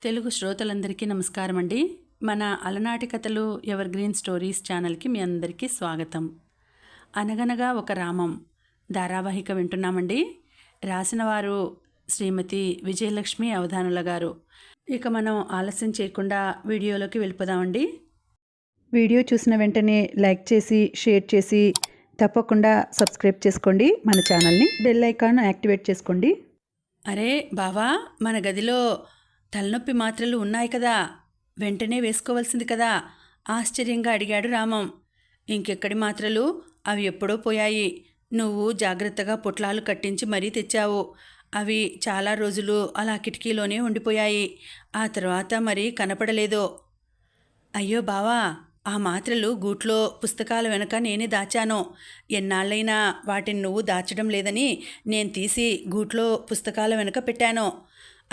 తెలుగు శ్రోతలందరికీ నమస్కారం అండి. మన అలనాటి కథలు ఎవర్ గ్రీన్ స్టోరీస్ ఛానల్కి మీ అందరికీ స్వాగతం. అనగనగా ఒక రామం ధారావాహిక వింటున్నామండి. రాసిన వారు శ్రీమతి విజయలక్ష్మి అవధానుల గారు. ఇక మనం ఆలస్యం చేయకుండా వీడియోలోకి వెళ్ళిపోదామండి. వీడియో చూసిన వెంటనే లైక్ చేసి షేర్ చేసి తప్పకుండా సబ్స్క్రైబ్ చేసుకోండి. మన ఛానల్ని బెల్ ఐకాన్ యాక్టివేట్ చేసుకోండి. అరే బావా, మన గదిలో తలనొప్పి మాత్రలు ఉన్నాయి కదా, వెంటనే వేసుకోవాల్సింది కదా ఆశ్చర్యంగా అడిగాడు రామం. ఇంకెక్కడి మాత్రలు, అవి ఎప్పుడో పోయాయి. నువ్వు జాగ్రత్తగా పొట్లాలు కట్టించి మరీ తెచ్చావు. అవి చాలా రోజులు అలా కిటికీలోనే ఉండిపోయాయి. ఆ తర్వాత మరి కనపడలేదో. అయ్యో బావా, ఆ మాత్రలు గూట్లో పుస్తకాల వెనక నేనే దాచాను. ఎన్నాళ్ళైనా వాటిని నువ్వు దాచడం లేదని నేను తీసి గూట్లో పుస్తకాల వెనక పెట్టాను.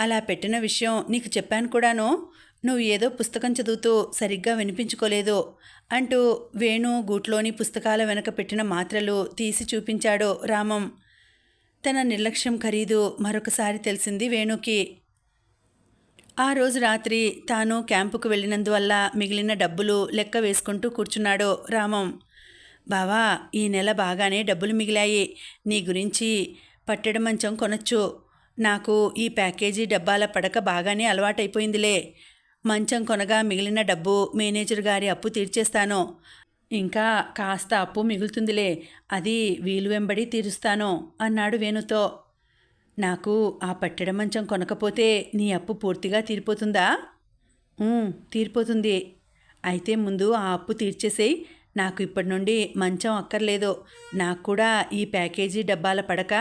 అలా పెట్టిన విషయం నీకు చెప్పాను కూడాను. నువ్వు ఏదో పుస్తకం చదువుతూ సరిగ్గా వినిపించుకోలేదు అంటూ వేణు గూట్లోని పుస్తకాల వెనక పెట్టిన మాత్రలు తీసి చూపించాడు రామం. తన నిర్లక్ష్యం ఖరీదు మరొకసారి తెలిసింది వేణుకి. ఆ రోజు రాత్రి తాను క్యాంపుకు వెళ్ళినందువల్ల మిగిలిన డబ్బులు లెక్క వేసుకుంటూ కూర్చున్నాడు రామం. బావా, ఈ నెల బాగానే డబ్బులు మిగిలాయి. నీ గురించి పట్టెడ మంచం కొనొచ్చు. నాకు ఈ ప్యాకేజీ డబ్బాల పడక బాగానే అలవాటైపోయిందిలే. మంచం కొనగా మిగిలిన డబ్బు మేనేజర్ గారి అప్పు తీర్చేస్తాను. ఇంకా కాస్త అప్పు మిగులుతుందిలే, అది వీలు వెంబడి తీరుస్తాను అన్నాడు వేణుతో. నాకు ఆ పట్టెడ మంచం కొనకపోతే నీ అప్పు పూర్తిగా తీరిపోతుందా? తీరిపోతుంది. అయితే ముందు ఆ అప్పు తీర్చేసేయి. నాకు ఇప్పటి నుండి మంచం అక్కర్లేదు. నాకు కూడా ఈ ప్యాకేజీ డబ్బాల పడక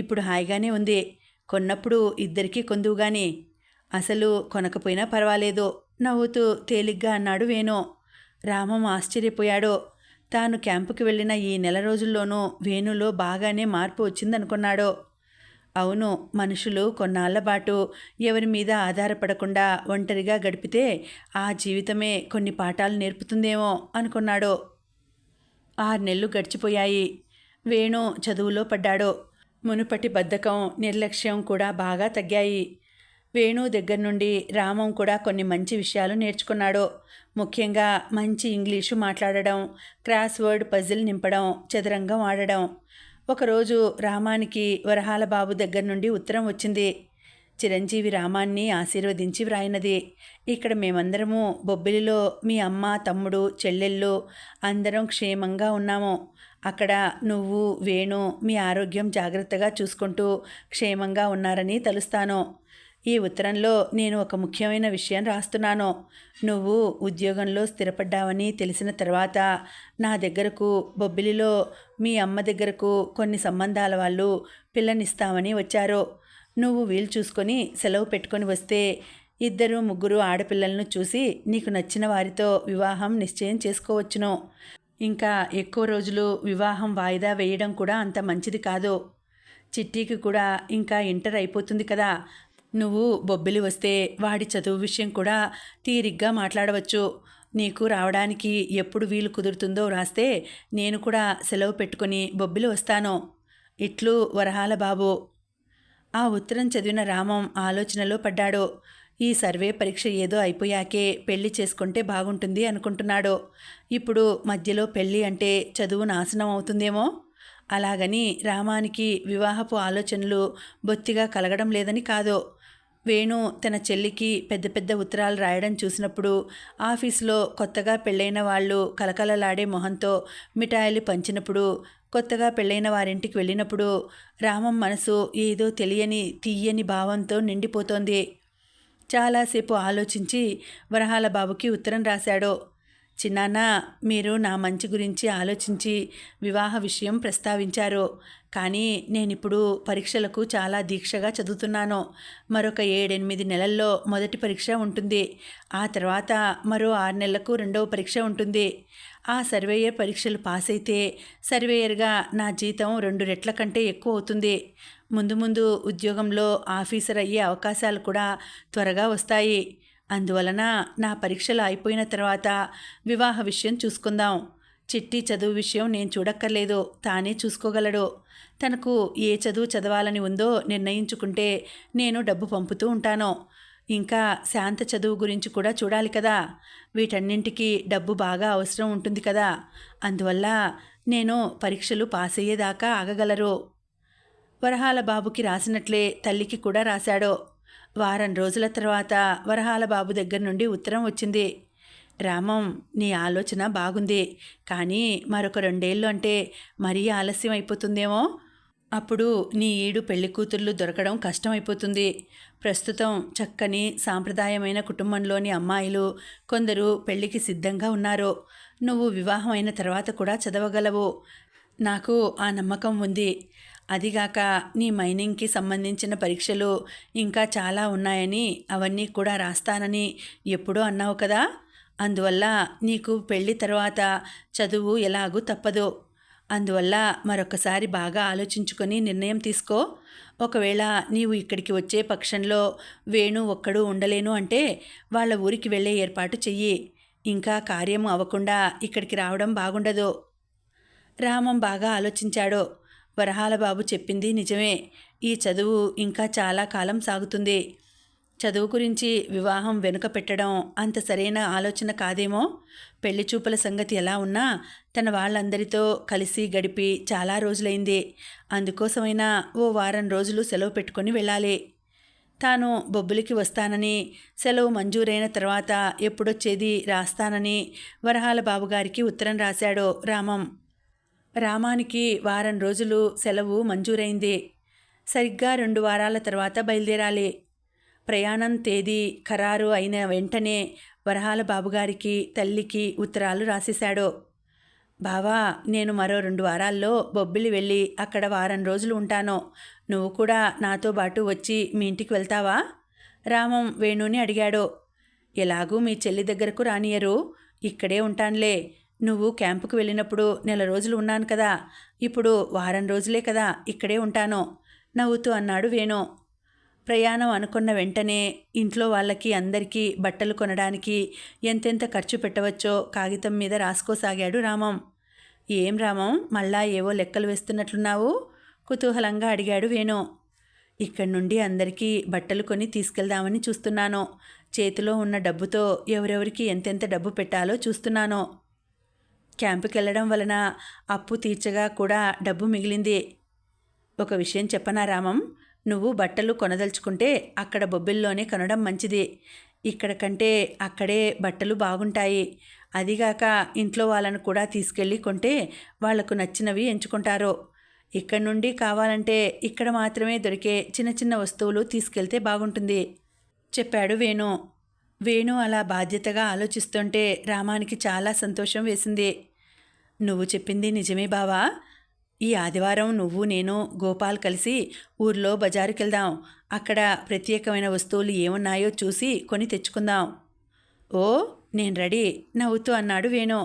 ఇప్పుడు హాయిగానే ఉంది. కొన్నప్పుడు ఇద్దరికీ కొందువు గాని. అసలు కొనకపోయినా పర్వాలేదు నవ్వుతూ తేలిగ్గా అన్నాడు వేణు. రామం ఆశ్చర్యపోయాడు. తాను క్యాంపుకి వెళ్ళిన ఈ నెల రోజుల్లోనూ వేణులో బాగానే మార్పు వచ్చిందనుకున్నాడు. అవును, మనుషులు కొన్నాళ్ల పాటు ఎవరి మీద ఆధారపడకుండా ఒంటరిగా గడిపితే ఆ జీవితమే కొన్ని పాఠాలు నేర్పుతుందేమో అనుకున్నాడు. 6 నెలలు గడిచిపోయాయి. వేణు చదువులో పడ్డాడు. మునుపటి బద్ధకం, నిర్లక్ష్యం కూడా బాగా తగ్గాయి. వేణు దగ్గర నుండి రామం కూడా కొన్ని మంచి విషయాలు నేర్చుకున్నాడు. ముఖ్యంగా మంచి ఇంగ్లీషు మాట్లాడడం, క్రాస్ వర్డ్ పజిల్ నింపడం, చదరంగం ఆడడం. ఒకరోజు రామానికి వరహాల బాబు దగ్గర నుండి ఉత్తరం వచ్చింది. చిరంజీవి రామాన్ని ఆశీర్వదించి వ్రాయినది. ఇక్కడ మేమందరము బొబ్బిలిలో మీ అమ్మ, తమ్ముడు, చెల్లెళ్ళు అందరం క్షేమంగా ఉన్నాము. అక్కడ నువ్వు, వేణు మీ ఆరోగ్యం జాగ్రత్తగా చూసుకుంటూ క్షేమంగా ఉన్నారని తలుస్తాను. ఈ ఉత్తరంలో నేను ఒక ముఖ్యమైన విషయం రాస్తున్నాను. నువ్వు ఉద్యోగంలో స్థిరపడ్డావని తెలిసిన తర్వాత నా దగ్గరకు, బొబ్బిలిలో మీ అమ్మ దగ్గరకు కొన్ని సంబంధాల వాళ్ళు పిల్లనిస్తామని వచ్చారు. నువ్వు వీలు చూసుకొని సెలవు పెట్టుకొని వస్తే 2-3 ఆడపిల్లలను చూసి నీకు నచ్చిన వారితో వివాహం నిశ్చయం చేసుకోవచ్చును. ఇంకా ఎక్కువ రోజులు వివాహం వాయిదా వేయడం కూడా అంత మంచిది కాదు. చిట్టీకి కూడా ఇంకా ఇంటర్ అయిపోతుంది కదా. నువ్వు బొబ్బిలి వస్తే వాడి చదువు విషయం కూడా తీరిగ్గా మాట్లాడవచ్చు. నీకు రావడానికి ఎప్పుడు వీలు కుదురుతుందో రాస్తే నేను కూడా సెలవు పెట్టుకొని బొబ్బిలి వస్తాను. ఇట్లు వరహాల బాబు. ఆ ఉత్తరం చదివిన రామం ఆలోచనలో పడ్డాడు. ఈ సర్వే పరీక్ష ఏదో అయిపోయాకే పెళ్లి చేసుకుంటే బాగుంటుంది అనుకుంటున్నాడు. ఇప్పుడు మధ్యలో పెళ్ళి అంటే చదువు నాశనం అవుతుందేమో. అలాగని రామానికి వివాహపు ఆలోచనలు బొత్తిగా కలగడం లేదని కాదు. వేణు తన చెల్లికి పెద్ద పెద్ద ఉత్తరాలు రాయడం చూసినప్పుడు, ఆఫీసులో కొత్తగా పెళ్ళైన వాళ్ళు కలకలలాడే మొహంతో మిఠాయిలు పంచినప్పుడు, కొత్తగా పెళ్ళైన వారింటికి వెళ్ళినప్పుడు రామం మనసు ఏదో తెలియని తీయని భావంతో నిండిపోతోంది. చాలాసేపు ఆలోచించి వరహాల బాబుకి ఉత్తరం రాశాడు. చిన్నాన్న, మీరు నా మంచి గురించి ఆలోచించి వివాహ విషయం ప్రస్తావించారు. కానీ నేనిప్పుడు పరీక్షలకు చాలా దీక్షగా చదువుతున్నాను. మరొక 7-8 నెలల్లో మొదటి పరీక్ష ఉంటుంది. ఆ తర్వాత మరో 6 నెలలకు రెండవ పరీక్ష ఉంటుంది. ఆ సర్వేయర్ పరీక్షలు పాస్ అయితే సర్వేయర్గా నా జీతం 2 రెట్ల కంటే ఎక్కువ అవుతుంది. ముందు ముందు ఉద్యోగంలో ఆఫీసర్ అయ్యే అవకాశాలు కూడా త్వరగా వస్తాయి. అందువలన నా పరీక్షలు అయిపోయిన తర్వాత వివాహ విషయం చూసుకుందాం. చిట్టి చదువు విషయం నేను చూడక్కర్లేదు, తానే చూసుకోగలడు. తనకు ఏ చదువు చదవాలని ఉందో నిర్ణయించుకుంటే నేను డబ్బు పంపుతూ ఉంటాను. ఇంకా శాంత చదువు గురించి కూడా చూడాలి కదా. వీటన్నింటికి డబ్బు బాగా అవసరం ఉంటుంది కదా. అందువల్ల నేను పరీక్షలు పాస్ అయ్యేదాకా ఆగగలరు. వరహాల బాబుకి రాసినట్లే తల్లికి కూడా రాశాడు. వారం రోజుల తర్వాత వరహాల బాబు దగ్గర నుండి ఉత్తరం వచ్చింది. రామం, నీ ఆలోచన బాగుంది, కానీ మరొక 2 ఏళ్ళు అంటే మరీ ఆలస్యం అయిపోతుందేమో. అప్పుడు నీ ఈడు పెళ్లి కూతుర్లు దొరకడం కష్టమైపోతుంది. ప్రస్తుతం చక్కని సాంప్రదాయమైన కుటుంబంలోని అమ్మాయిలు కొందరు పెళ్లికి సిద్ధంగా ఉన్నారు. నువ్వు వివాహం అయిన తర్వాత కూడా చదవగలవు. నాకు ఆ నమ్మకం ఉంది. అదిగాక నీ మైనింగ్కి సంబంధించిన పరీక్షలు ఇంకా చాలా ఉన్నాయని, అవన్నీ కూడా రాస్తానని ఎప్పుడూ అన్నావు కదా. అందువల్ల నీకు పెళ్లి తర్వాత చదువు ఎలాగూ తప్పదు. అందువల్ల మరొకసారి బాగా ఆలోచించుకొని నిర్ణయం తీసుకో. ఒకవేళ నీవు ఇక్కడికి వచ్చే పక్షంలో వేణు ఒక్కడు ఉండలేను అంటే వాళ్ళ ఊరికి వెళ్ళే ఏర్పాటు చెయ్యి. ఇంకా కార్యం అవ్వకుండా ఇక్కడికి రావడం బాగుండదు. రామం బాగా ఆలోచించాడు. వరహాల బాబు చెప్పింది నిజమే. ఈ చదువు ఇంకా చాలా కాలం సాగుతుంది. చదువు గురించి వివాహం వెనుక పెట్టడం అంత సరైన ఆలోచన కాదేమో. పెళ్లి చూపుల సంగతి ఎలా ఉన్నా తన వాళ్ళందరితో కలిసి గడిపి చాలా రోజులైంది. అందుకోసమైనా ఓ వారం రోజులు సెలవు పెట్టుకొని వెళ్ళాలి. తాను బొబ్బులికి వస్తానని, సెలవు మంజూరైన తర్వాత ఎప్పుడొచ్చేది రాస్తానని వరహాల బాబుగారికి ఉత్తరం రాశాడు రామం. రామానికి వారం రోజులు సెలవు మంజూరైంది. సరిగ్గా 2 వారాల తర్వాత బయలుదేరాలి. ప్రయాణం తేదీ ఖరారు అయిన వెంటనే వరహాల బాబుగారికి తల్లికి ఉత్తరాలు రాసేశాడు. బావా, నేను మరో 2 వారాల్లో బొబ్బిలి వెళ్ళి అక్కడ వారం రోజులు ఉంటాను. నువ్వు కూడా నాతో పాటు వచ్చి మీ ఇంటికి వెళ్తావా? రామం వేణుని అడిగాడు. ఎలాగూ మీ చెల్లి దగ్గరకు రానియరు, ఇక్కడే ఉంటానులే. నువ్వు క్యాంపుకు వెళ్ళినప్పుడు 1 రోజులు ఉన్నాను కదా. ఇప్పుడు వారం రోజులే కదా, ఇక్కడే ఉంటాను నవ్వుతూ అన్నాడు వేణు. ప్రయాణం అనుకున్న వెంటనే ఇంట్లో వాళ్ళకి అందరికీ బట్టలు కొనడానికి ఎంతెంత ఖర్చు పెట్టవచ్చో కాగితం మీద రాసుకోసాగాడు రామం. ఏం రామం, మళ్ళా ఏవో లెక్కలు వేస్తున్నట్లున్నావు? కుతూహలంగా అడిగాడు వేణు. ఇక్కడి నుండి అందరికీ బట్టలు కొని తీసుకెళ్దామని చూస్తున్నాను. చేతిలో ఉన్న డబ్బుతో ఎవరెవరికి ఎంతెంత డబ్బు పెట్టాలో చూస్తున్నాను. క్యాంపుకి వెళ్ళడం వలన అప్పు తీర్చగా కూడా డబ్బు మిగిలింది. ఒక విషయం చెప్పనా రామం, నువ్వు బట్టలు కొనదలుచుకుంటే అక్కడ బొబ్బిల్లోనే కొనడం మంచిది. ఇక్కడ కంటే అక్కడే బట్టలు బాగుంటాయి. అదిగాక ఇంట్లో వాళ్ళను కూడా తీసుకెళ్ళి కొంటే వాళ్లకు నచ్చినవి ఎంచుకుంటారు. ఇక్కడ నుండి కావాలంటే ఇక్కడ మాత్రమే దొరికే చిన్న చిన్న వస్తువులు తీసుకెళ్తే బాగుంటుంది చెప్పాడు వేణు. వేణు అలా బాధ్యతగా ఆలోచిస్తుంటే రామానికి చాలా సంతోషం వేసింది. నువ్వు చెప్పింది నిజమే బావా. ఈ ఆదివారం నువ్వు, నేను, గోపాల్ కలిసి ఊర్లో బజారుకెళ్దాం. అక్కడ ప్రత్యేకమైన వస్తువులు ఏమున్నాయో చూసి కొని తెచ్చుకుందాం. ఓ, నేను రెడీ నవ్వుతూ అన్నాడు వేణు.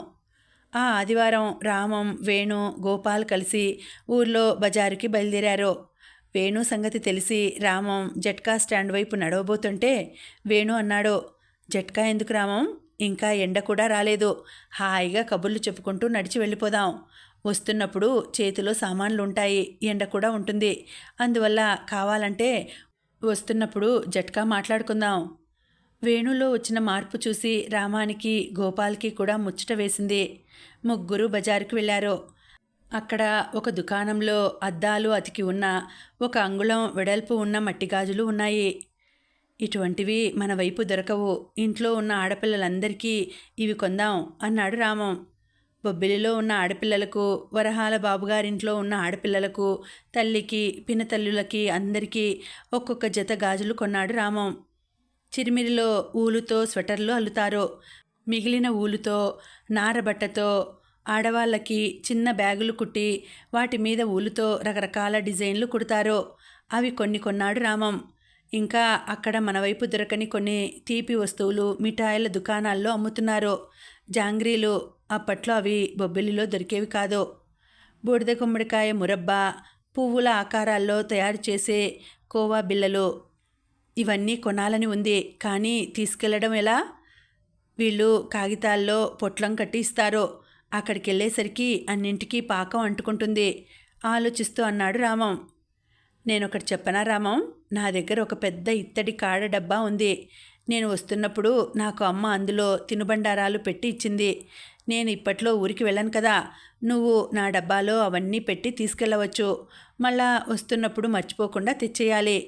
ఆ ఆదివారం రామం, వేణు, గోపాల్ కలిసి ఊర్లో బజారుకి బయలుదేరారు. వేణు సంగతి తెలిసి రామం జట్కా స్టాండ్ వైపు నడవబోతుంటే వేణు అన్నాడు. జట్కా ఎందుకు రామం? ఇంకా ఎండ కూడా రాలేదు. హాయిగా కబుర్లు చెప్పుకుంటూ నడిచి వెళ్ళిపోదాం. వస్తున్నప్పుడు చేతిలో సామాన్లు ఉంటాయి, ఎండ కూడా ఉంటుంది. అందువల్ల కావాలంటే వస్తున్నప్పుడు జట్కా మాట్లాడుకుందాం. వేణులో వచ్చిన మార్పు చూసి రామానికి, గోపాల్కి కూడా ముచ్చట వేసింది. ముగ్గురు బజారుకు వెళ్ళారు. అక్కడ ఒక దుకాణంలో అద్దాలు అతికి ఉన్న 1 అంగుళం వెడల్పు ఉన్న మట్టి గాజులు ఉన్నాయి. ఇటువంటివి మన వైపు దొరకవు. ఇంట్లో ఉన్న ఆడపిల్లలందరికీ ఇవి కొందాం అన్నాడు రామం. బొబ్బిలిలో ఉన్న ఆడపిల్లలకు, వరహాల బాబుగారింట్లో ఉన్న ఆడపిల్లలకు, తల్లికి, పినతల్లులకి అందరికీ ఒక్కొక్క జత గాజులు కొన్నాడు రామం. చిరిమిరిలో ఊలుతో స్వెటర్లు అల్లుతారు. మిగిలిన ఊలుతో, నారబట్టతో ఆడవాళ్ళకి చిన్న బ్యాగులు కుట్టి వాటి మీద ఊలుతో రకరకాల డిజైన్లు కుడతారు. అవి కొన్ని కొన్నాడు రామం. ఇంకా అక్కడ మన వైపు దొరకని కొన్ని తీపి వస్తువులు మిఠాయిల దుకాణాల్లో అమ్ముతున్నారు. జాంగ్రీలు. అప్పట్లో అవి బొబ్బిలిలో దొరికేవి కాదు. బూడిద గుమ్మడికాయ మురబ్బా, పువ్వుల ఆకారాల్లో తయారు చేసే కోవా బిళ్ళలు. ఇవన్నీ కొనాలని ఉంది, కానీ తీసుకెళ్లడం ఎలా? వీళ్ళు కాగితాల్లో పొట్లం కట్టి ఇస్తారు. అక్కడికి వెళ్ళేసరికి అన్నింటికీ పాకం అంటుకుంటుంది ఆలోచిస్తూ అన్నాడు రామం. నేనొకటి చెప్పనా రామం, నా దగ్గర ఒక పెద్ద ఇత్తడి కాడ డబ్బా ఉంది. నేను వస్తున్నప్పుడు నాకు అమ్మ అందులో తినుబండారాలు పెట్టి ఇచ్చింది. నేను ఇప్పట్లో ఊరికి వెళ్ళను కదా. నువ్వు నా డబ్బాలో అవన్నీ పెట్టి తీసుకెళ్ళవచ్చు. మళ్ళా వస్తున్నప్పుడు మర్చిపోకుండా తెచ్చేయాలి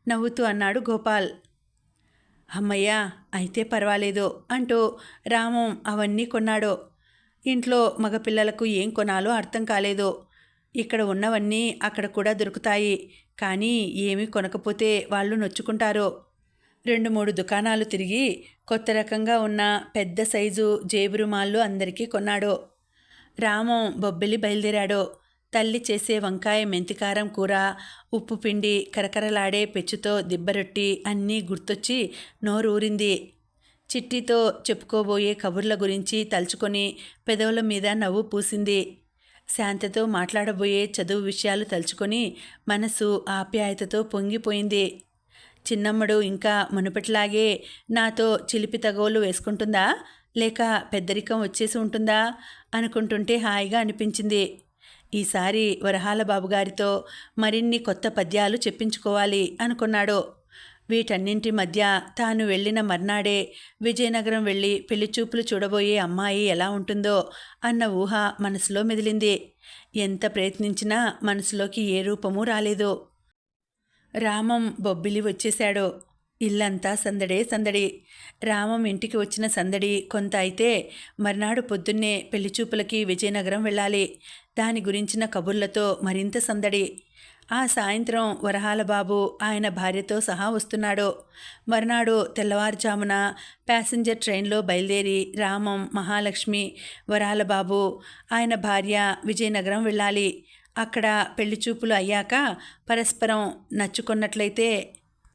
నవ్వుతూ అన్నాడు గోపాల్. అమ్మయ్యా, అయితే పర్వాలేదు అంటూ రామం అవన్నీ కొన్నాడు. ఇంట్లో మగపిల్లలకు ఏం కొనాలో అర్థం కాలేదు. ఇక్కడ ఉన్నవన్నీ అక్కడ కూడా దొరుకుతాయి, కానీ ఏమీ కొనకపోతే వాళ్ళు నొచ్చుకుంటారు. 2-3 దుకాణాలు తిరిగి కొత్త రకంగా ఉన్న పెద్ద సైజు జేబు రుమాళ్ళు అందరికీ కొన్నాడు. రామం బొబ్బిలి బయలుదేరాడు. తల్లి చేసే వంకాయ మెంతికారం కూర, ఉప్పు పిండి, కరకరలాడే పెచ్చుతో దిబ్బరొట్టి అన్నీ గుర్తొచ్చి నోరూరింది. చిట్టితో చెప్పుకోబోయే కబుర్ల గురించి తలుచుకొని పెదవుల మీద నవ్వు పూసింది. శాంతతో మాట్లాడబోయే చదువు విషయాలు తలుచుకొని మనసు ఆప్యాయతతో పొంగిపోయింది. చిన్నమ్మడు ఇంకా మునుపటిలాగే నాతో చిలిపి తగవులు వేసుకుంటుందా, లేక పెద్దరికం వచ్చేసి ఉంటుందా అనుకుంటుంటే హాయిగా అనిపించింది. ఈసారి వరహాల బాబుగారితో మరిన్ని కొత్త పద్యాలు చెప్పించుకోవాలి అనుకున్నాడు. వీటన్నింటి మధ్య తాను వెళ్ళిన మర్నాడే విజయనగరం వెళ్ళి పెళ్లిచూపులు చూడబోయే అమ్మాయి ఎలా ఉంటుందో అన్న ఊహ మనసులో మెదిలింది. ఎంత ప్రయత్నించినా మనసులోకి ఏ రూపమూ రాలేదు. రామం బొబ్బిలి వచ్చేశాడు. ఇల్లంతా సందడే సందడి. రామం ఇంటికి వచ్చిన సందడి కొంత అయితే మర్నాడు పొద్దున్నే పెళ్లిచూపులకి విజయనగరం వెళ్ళాలి. దాని గురించిన కబుర్లతో మరింత సందడి. ఆ సాయంత్రం వరహాల బాబు ఆయన భార్యతో సహా వస్తున్నాడు. మర్నాడు తెల్లవారుజామున ప్యాసింజర్ ట్రైన్లో బయలుదేరి రామం, మహాలక్ష్మి, వరహాల బాబు, ఆయన భార్య విజయనగరం వెళ్ళాలి. అక్కడ పెళ్లిచూపులు అయ్యాక పరస్పరం నచ్చుకున్నట్లయితే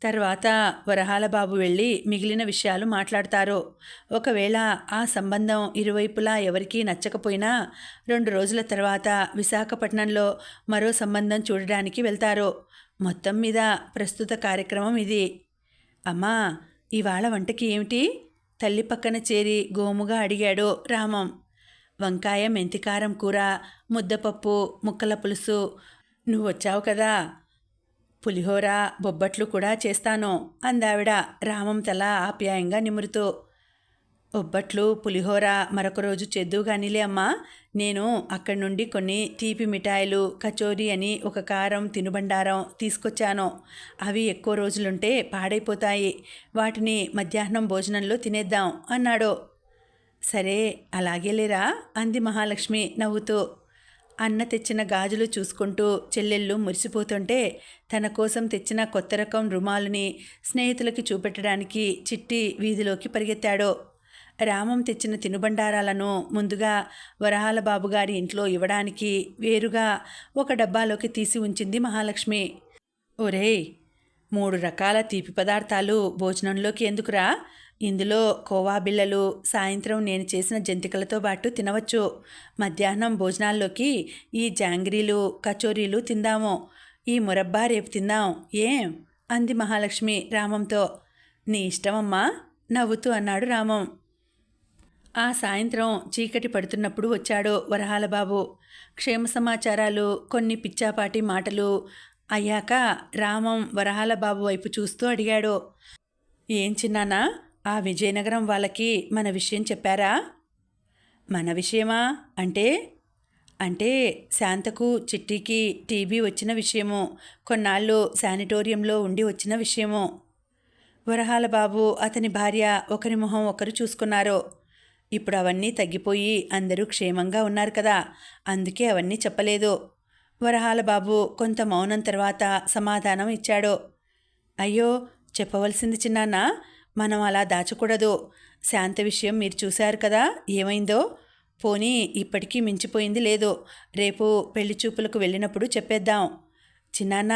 తర్వాత వరహాల బాబు వెళ్ళి మిగిలిన విషయాలు మాట్లాడతారు. ఒకవేళ ఆ సంబంధం ఇరువైపులా ఎవరికీ నచ్చకపోయినా 2 రోజుల తర్వాత విశాఖపట్నంలో మరో సంబంధం చూడడానికి వెళ్తారు. మొత్తం మీద ప్రస్తుత కార్యక్రమం ఇది. అమ్మా, ఇవాళ వంటకి ఏమిటి? తల్లి పక్కన చేరి గోముగా అడిగాడు రామం. వంకాయ మెంతికారం కూర, ముద్దపప్పు, ముక్కల పులుసు. నువ్వొచ్చావు కదా, పులిహోర, బొబ్బట్లు కూడా చేస్తాను అందావిడ రామం తల ఆప్యాయంగా నిమురుతూ. బొబ్బట్లు, పులిహోర మరొక రోజు చేద్దువుగానిలే అమ్మా. నేను అక్కడి నుండి కొన్ని తీపి మిఠాయిలు, కచోరీ అని ఒక కారం తినుబండారం తీసుకొచ్చాను. అవి ఎక్కువ రోజులుంటే పాడైపోతాయి. వాటిని మధ్యాహ్నం భోజనంలో తినేద్దాం అన్నాడు. సరే, అలాగేలేరా అంది మహాలక్ష్మి నవ్వుతూ. అన్న తెచ్చిన గాజులు చూసుకుంటూ చెల్లెళ్ళు మురిసిపోతుంటే తన కోసం తెచ్చిన కొత్త రకం రుమాలుని స్నేహితులకి చూపెట్టడానికి చిట్టి వీధిలోకి పరిగెత్తాడు. రామం తెచ్చిన తినుబండారాలను ముందుగా వరహాల బాబుగారి ఇంట్లో ఇవ్వడానికి వేరుగా ఒక డబ్బాలోకి తీసి ఉంచింది మహాలక్ష్మి. ఒరేయ్, 3 రకాల తీపి పదార్థాలు భోజనంలోకి ఎందుకురా? ఇందులో కోవా బిళ్ళలు సాయంత్రం నేను చేసిన జంతికలతో పాటు తినవచ్చు. మధ్యాహ్నం భోజనాల్లోకి ఈ జాంగ్రీలు, కచోరీలు తిందాము. ఈ మురబ్బా రేపు తిందాం ఏం అంది మహాలక్ష్మి రామంతో. నీ ఇష్టమమ్మా నవ్వుతూ అన్నాడు రామం. ఆ సాయంత్రం చీకటి పడుతున్నప్పుడు వచ్చాడు వరహాల బాబు. క్షేమ సమాచారాలు, కొన్ని పిచ్చాపాటి మాటలు అయ్యాక రామం వరహాల బాబు వైపు చూస్తూ అడిగాడు. ఏం చిన్నానా, ఆ విజయనగరం వాళ్ళకి మన విషయం చెప్పారా? మన విషయమా అంటే? అంటే శాంతకు, చిట్టికి టీబీ వచ్చిన విషయము, కొన్నాళ్ళు శానిటోరియంలో ఉండి వచ్చిన విషయము. వరహాల బాబు, అతని భార్య ఒకరి మొహం ఒకరు చూసుకున్నారు. ఇప్పుడు అవన్నీ తగ్గిపోయి అందరూ క్షేమంగా ఉన్నారు కదా, అందుకే అవన్నీ చెప్పలేదు. వరహాల బాబు కొంత మౌనం తర్వాత సమాధానం ఇచ్చాడు. అయ్యో, చెప్పవలసింది చిన్నాన్న, మనం అలా దాచకూడదు. శాంత విషయం మీరు చూశారు కదా ఏమైందో. పోనీ ఇప్పటికీ మించిపోయింది లేదు. రేపు పెళ్లి చూపులకు వెళ్ళినప్పుడు చెప్పేద్దాం. చిన్నాన్న,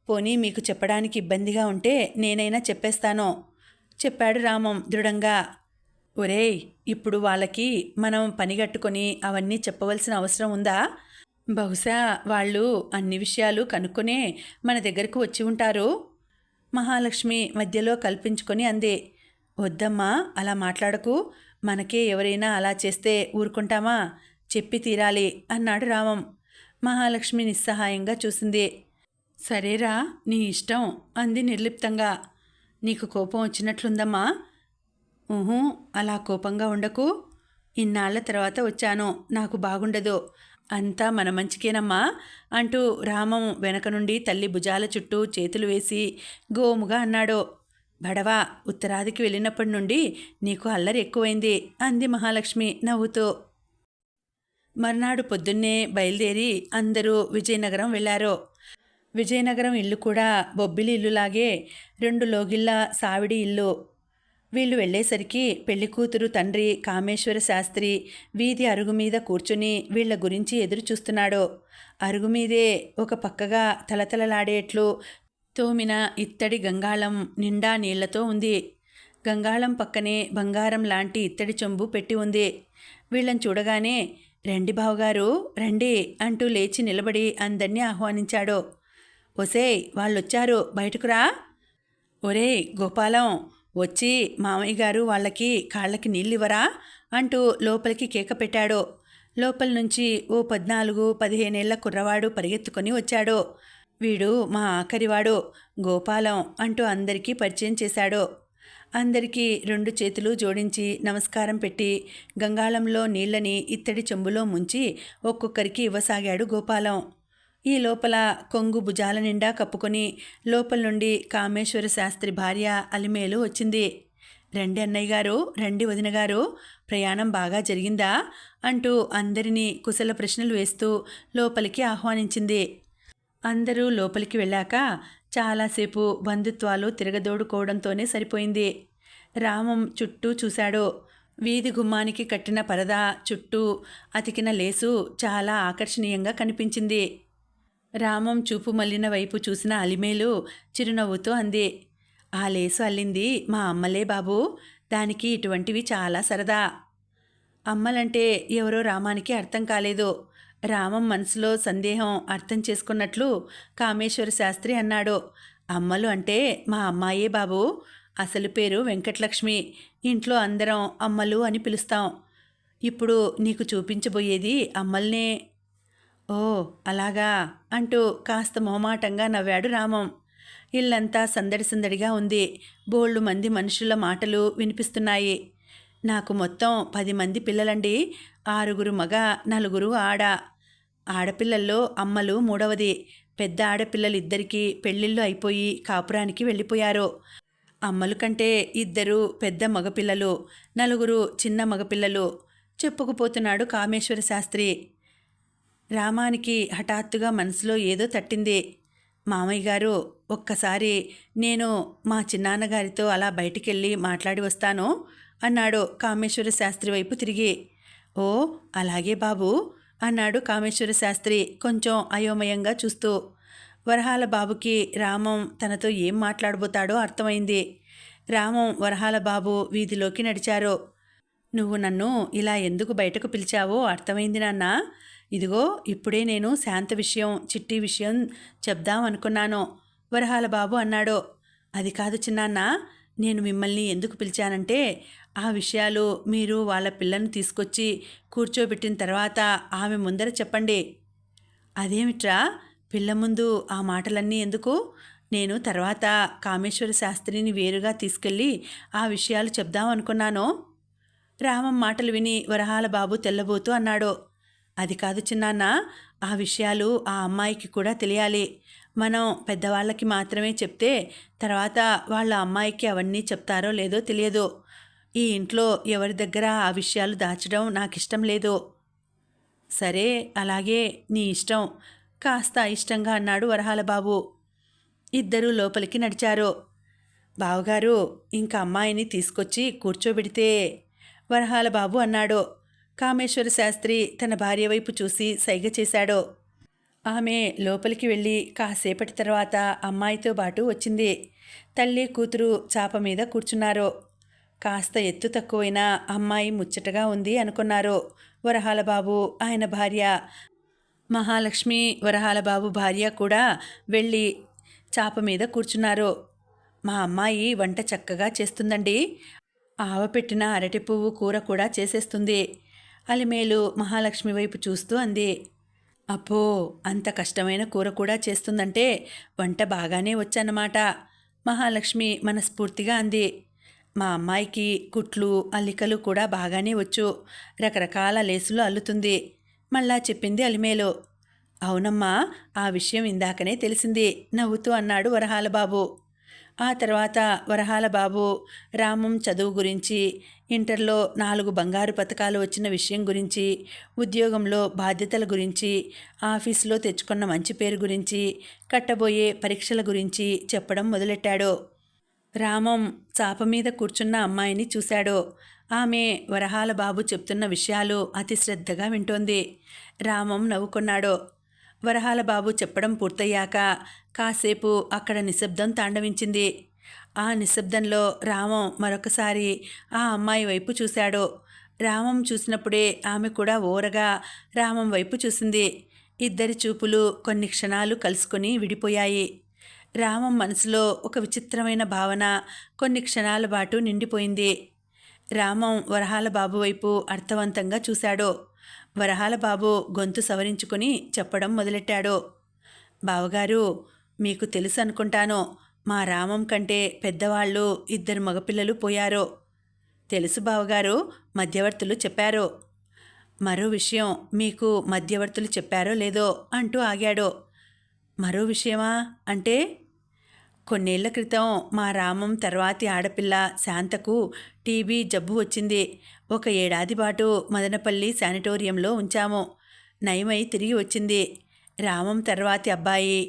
పోనీ మీకు చెప్పడానికి ఇబ్బందిగా ఉంటే నేనైనా చెప్పేస్తాను చెప్పాడు రామం దృఢంగా. ఒరేయ్, ఇప్పుడు వాళ్ళకి మనం పనిగట్టుకొని అవన్నీ చెప్పవలసిన అవసరం ఉందా? బహుశా వాళ్ళు అన్ని విషయాలు కనుక్కొనే మన దగ్గరకు వచ్చి ఉంటారు. మహాలక్ష్మి మధ్యలో కల్పించుకొని అంది. వద్దమ్మా, అలా మాట్లాడకు. మనకే ఎవరైనా అలా చేస్తే ఊరుకుంటామా? చెప్పి తీరాలి అన్నాడు రామం. మహాలక్ష్మి నిస్సహాయంగా చూసింది. సరేరా, నీ ఇష్టం అంది నిర్లిప్తంగా. నీకు కోపం వచ్చినట్లుందమ్మా. ఊహూ, అలా కోపంగా ఉండకు. ఇన్నాళ్ల తర్వాత వచ్చాను, నాకు బాగుండదు. అంతా మన మంచికేనమ్మా అంటూ రామం వెనక నుండి తల్లి భుజాల చుట్టూ చేతులు వేసి గోముగా అన్నాడు. బడవా, ఉత్తరాదికి వెళ్ళినప్పటి నుండి నీకు అల్లరి ఎక్కువైంది అంది మహాలక్ష్మి నవ్వుతూ. మర్నాడు పొద్దున్నే బయలుదేరి అందరూ విజయనగరం వెళ్లారు. విజయనగరం ఇల్లు కూడా బొబ్బిలి ఇల్లులాగే 2 లోగిళ్ళ సావిడి ఇల్లు. వీళ్ళు వెళ్ళేసరికి పెళ్లికూతురు తండ్రి కామేశ్వర శాస్త్రి వీధి అరుగు మీద కూర్చుని వీళ్ల గురించి ఎదురు చూస్తున్నాడు. అరుగు మీదే ఒక పక్కగా తలతలలాడేట్లు తోమిన ఇత్తడి గంగాళం నిండా నీళ్లతో ఉంది. గంగాళం పక్కనే బంగారం లాంటి ఇత్తడి చెంబు పెట్టి ఉంది. వీళ్ళని చూడగానే రండి బావగారు రండి అంటూ లేచి నిలబడి అందర్నీ ఆహ్వానించాడు. ఒసేయ్, వాళ్ళొచ్చారు, బయటకురా. ఒరేయ్ గోపాలం, వచ్చి మామయ్య గారు వాళ్ళకి కాళ్ళకి నీళ్ళివ్వరా అంటూ లోపలికి కేక పెట్టాడు. లోపల నుంచి ఓ 14-15 ఏళ్ల కుర్రవాడు పరిగెత్తుకొని వచ్చాడు. వీడు మా ఆఖరివాడు గోపాలం అంటూ అందరికీ పరిచయం చేశాడు. అందరికీ 2 చేతులు జోడించి నమస్కారం పెట్టి గంగాళంలో నీళ్ళని ఇత్తడి చెంబులో ముంచి ఒక్కొక్కరికి ఇవ్వసాగాడు గోపాలం. ఈ లోపల కొంగు భుజాల నిండా కప్పుకొని లోపల నుండి కామేశ్వర శాస్త్రి భార్య అలిమేలు వచ్చింది. రండి అన్నయ్య గారు, రండి వదిన గారు, ప్రయాణం బాగా జరిగిందా అంటూ అందరినీ కుశల ప్రశ్నలు వేస్తూ లోపలికి ఆహ్వానించింది. అందరూ లోపలికి వెళ్ళాక చాలాసేపు బంధుత్వాలు తిరగదోడుకోవడంతోనే సరిపోయింది. రామం చుట్టూ చూశాడు. వీధి గుమ్మానికి కట్టిన పరదా చుట్టూ అతికిన లేసు చాలా ఆకర్షణీయంగా కనిపించింది. రామం చూపు మళ్ళిన వైపు చూసిన అలిమేలు చిరునవ్వుతో అంది, ఆ లేసు అల్లింది మా అమ్మలే బాబూ, దానికి ఇటువంటివి చాలా సరదా. అమ్మలంటే ఎవరో రామానికి అర్థం కాలేదు. రామం మనసులో సందేహం అర్థం చేసుకున్నట్లు కామేశ్వర శాస్త్రి అన్నాడు. అమ్మలు అంటే మా అమ్మాయే బాబూ, అసలు పేరు వెంకటలక్ష్మి. ఇంట్లో అందరం అమ్మలు అని పిలుస్తాం. ఇప్పుడు నీకు చూపించబోయేది అమ్మల్నే. ఓ అలాగా అంటూ కాస్త మొహమాటంగా నవ్వాడు రామం. ఇల్లంతా సందడి సందడిగా ఉంది. బోళ్ళు మంది మనుషుల మాటలు వినిపిస్తున్నాయి. నాకు మొత్తం 10 మంది పిల్లలండి. 6 మగ, 4 ఆడ. ఆడపిల్లల్లో అమ్మలు 3వది. పెద్ద ఆడపిల్లలు 2కి పెళ్ళిళ్ళు అయిపోయి కాపురానికి వెళ్ళిపోయారు. అమ్మలు కంటే 2 పెద్ద మగపిల్లలు, 4 చిన్న మగపిల్లలు చెప్పుకుపోతున్నాడు కామేశ్వర శాస్త్రి. రామానికి హఠాత్తుగా మనసులో ఏదో తట్టింది. మామయ్య గారు, ఒక్కసారి నేను మా చిన్నాన్నగారితో అలా బయటికెళ్ళి మాట్లాడి వస్తాను అన్నాడు కామేశ్వర శాస్త్రి వైపు తిరిగి. ఓ అలాగే బాబు అన్నాడు కామేశ్వర శాస్త్రి కొంచెం అయోమయంగా చూస్తూ. వరహాల బాబుకి రామం తనతో ఏం మాట్లాడబోతాడో అర్థమైంది. రామం వరహాల బాబు వీధిలోకి నడిచారు. నువ్వు నన్ను ఇలా ఎందుకు బయటకు పిలిచావో అర్థమైంది నాన్నా. ఇదిగో ఇప్పుడే నేను శాంత విషయం, చిట్టి విషయం చెప్దాం అనుకున్నాను వరహాల బాబు అన్నాడు. అది కాదు చిన్నాన్న, నేను మిమ్మల్ని ఎందుకు పిలిచానంటే ఆ విషయాలు మీరు వాళ్ళ పిల్లను తీసుకొచ్చి కూర్చోబెట్టిన తర్వాత ఆమె ముందర చెప్పండి. అదేమిట్రా, పిల్ల ముందు ఆ మాటలన్నీ ఎందుకు? నేను తర్వాత కామేశ్వర శాస్త్రిని వేరుగా తీసుకెళ్ళి ఆ విషయాలు చెప్దాం అనుకున్నాను. రామం మాటలు విని వరహాల బాబు తెల్లబోతూ అన్నాడు. అది కాదు చిన్నాన్న, ఆ విషయాలు ఆ అమ్మాయికి కూడా తెలియాలి. మనం పెద్దవాళ్ళకి మాత్రమే చెప్తే తర్వాత వాళ్ళ అమ్మాయికి అవన్నీ చెప్తారో లేదో తెలియదు. ఈ ఇంట్లో ఎవరి దగ్గర ఆ విషయాలు దాచడం నాకు ఇష్టం లేదు. సరే అలాగే, నీ ఇష్టం కాస్త ఇష్టంగా అన్నాడు వరహాల బాబు. ఇద్దరూ లోపలికి నడిచారు. బావగారు, ఇంక అమ్మాయిని తీసుకొచ్చి కూర్చోబెడితే వరహాల బాబు అన్నాడు. కామేశ్వర శాస్త్రి తన భార్య వైపు చూసి సైగ చేశాడు. ఆమె లోపలికి వెళ్ళి కాసేపటి తర్వాత అమ్మాయితో పాటు వచ్చింది. తల్లి కూతురు చాప మీద కూర్చున్నారు. కాస్త ఎత్తు తక్కువైనా అమ్మాయి ముచ్చటగా ఉంది అనుకున్నారు వరహాల బాబు, ఆయన భార్య. మహాలక్ష్మి వరహాల బాబు భార్య కూడా వెళ్ళి చాప మీద కూర్చున్నారు. మా అమ్మాయి వంట చక్కగా చేస్తుందండి. ఆవ పెట్టిన అరటి పువ్వు కూర కూడా చేసేస్తుంది. అలిమేలు మహాలక్ష్మి వైపు చూస్తూ అంది. అబ్బో! అంత కష్టమైన కూర కూడా చేస్తుందంటే వంట బాగానే వచ్చన్నమాట. మహాలక్ష్మి మనస్ఫూర్తిగా అంది. మా అమ్మాయికి కుట్లు, అల్లికలు కూడా బాగానే వచ్చు. రకరకాల లేసులు అల్లుతుంది. మళ్ళా చెప్పింది అలిమేలు. అవునమ్మా, ఆ విషయం ఇందాకనే తెలిసింది నవ్వుతూ అన్నాడు వరహాల బాబు. ఆ తర్వాత వరహాల బాబు రామం చదువు గురించి, ఇంటర్లో 4 బంగారు పతకాలు వచ్చిన విషయం గురించి, ఉద్యోగంలో బాధ్యతల గురించి, ఆఫీసులో తెచ్చుకున్న మంచి పేరు గురించి, కట్టబోయే పరీక్షల గురించి చెప్పడం మొదలెట్టాడు. రామం చాప మీద కూర్చున్న అమ్మాయిని చూశాడు. ఆమె వరహాల బాబు చెప్తున్న విషయాలు అతి శ్రద్ధగా వింటోంది. రామం నవ్వుకున్నాడు. వరహాల బాబు చెప్పడం పూర్తయ్యాక కాసేపు అక్కడ నిశ్శబ్దం తాండవించింది. ఆ నిశ్శబ్దంలో రామం మరొకసారి ఆ అమ్మాయి వైపు చూశాడు. రామం చూసినప్పుడే ఆమె కూడా ఓరగా రామం వైపు చూసింది. ఇద్దరి చూపులు కొన్ని క్షణాలు కలుసుకొని విడిపోయాయి. రామం మనసులో ఒక విచిత్రమైన భావన కొన్ని క్షణాల పాటు నిండిపోయింది. రామం వరహాల బాబు వైపు అర్థవంతంగా చూశాడు. వరహాల బాబు గొంతు సవరించుకొని చెప్పడం మొదలెట్టాడు. బావగారు, మీకు తెలుసు అనుకుంటాను, మా రామం కంటే పెద్దవాళ్ళు 2 మగపిల్లలు పోయారు. తెలుసు బావగారు, మధ్యవర్తులు చెప్పారు. మరో విషయం మీకు మధ్యవర్తులు చెప్పారో లేదో అంటూ ఆగాడు. మరో విషయమా అంటే? కొన్నేళ్ల క్రితం మా రామం తర్వాతి ఆడపిల్ల శాంతకు టీబీ జబ్బు వచ్చింది. 1 ఏడాది పాటు మదనపల్లి శానిటోరియంలో ఉంచాము. నయమై తిరిగి వచ్చింది. రామం తర్వాతి అబ్బాయి